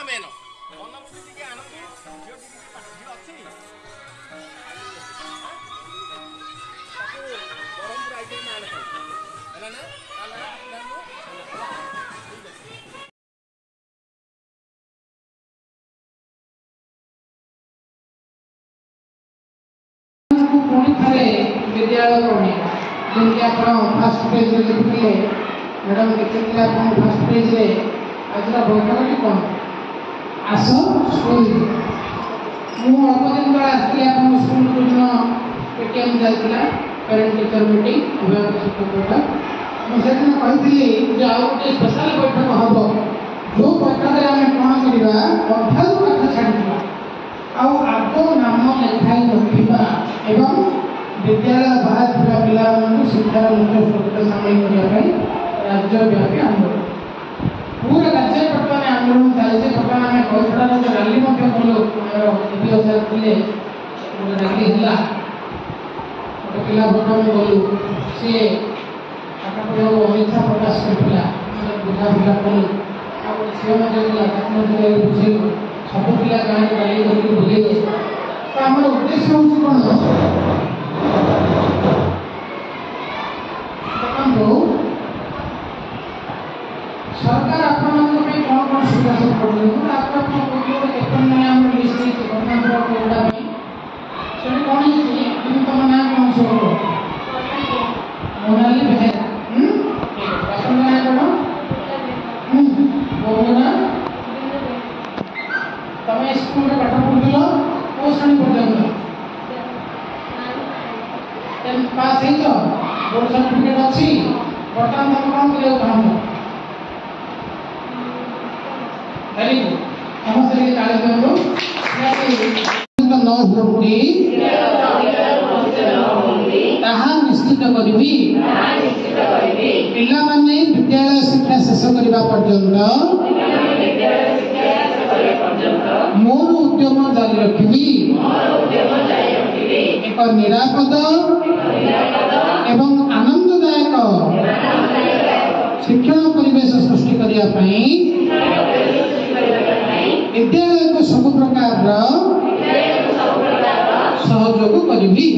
Main मनमुठी टिके आनंदी झियो टिके झियो अछि ताको ब्रह्मपुर आइटम ना आले हैला ना आला आपनानु पुणी थे विद्यालय पढ़े जमी आप फास्ट पेज लिखुले मैडम देखते आप फास्ट पेज आज बैठक कौन आस स्कूल मुझे अल्प दिन तक आसती आप स्कूल को दिन पेटीएम चलता पेरेंट टीचर मीटिंग अभिभावक शिक्षक बैठक मुझे कही आउ गोटे स्पेशल बैठक हम जो बैठक में आम कौन करवा अठारू पाठ छाड़ा आग नाम लेखाई रखा एवं विद्यालय बाहर ଥିବା ପିଲାମାନଙ୍କୁ ଶିକ୍ଷାର ମୁଖ୍ୟ ସ୍ରୋତରେ ସାମିଲ କରିବା ପାଇଁ ରାଜ୍ୟବ୍ୟାପୀ ଆନ୍ଦୋଳନ ପୁରା ରାଜ୍ୟରେ ବର୍ତ୍ତମାନ ଆନ୍ଦୋଳନ ଚାଲିଛି। ବର୍ତ୍ତମାନ ଆମେ କୈଥଳାର ଗୋଟେ ରାଲି ମଧ୍ୟ କଲୁ। ଆମର ଦିବ୍ୟ ସାର୍ ଥିଲେ ଗୋଟେ ରାଲି ହେଲା ଗୋଟେ ପିଲା ଭୋଟମ ଗଲୁ ସିଏ ପାଠ ପଢ଼ିବାକୁ ଅନିଚ୍ଛା ପ୍ରକାଶ କରିଥିଲା ଆମେ ବୁଝାବୁଝା କଲୁ ଆଉ ଝିଅ ମଧ୍ୟ ଥିଲା ତାକୁ ମଧ୍ୟ ବୁଝେଇଲୁ ସବୁ ପିଲା ଗାଁରେ ରାଲି କରିକି ବୁଝେଇଲେ। तो आम उद्देश्य हूँ कौन देखो सरकार आपण कौन कौन सुविधा सब कर लिस्ट गणतंत्र कौटा से कौन तुम ना कौन सब मोनाली बेहेरा आपन ना कौन बोलना तुम स्कूल में पाठ पढ़ुल कौ श्रेणी पर्यंत पास हो बोर्ड सर्टिफिकेट अच्छी बर्तमान तुम कौन कर चाहूँ वेरी गुड समस्त ताली दिखाँ निश्चित करी पिलाने विद्यालय शिक्षा शेष करने पर्यंत मोर उद्यम जारी रखी एक निरापद एवं आनंददायक शिक्षण परिवेश सृष्टि करने विद्यालय को सब प्रकार सहयोग करी।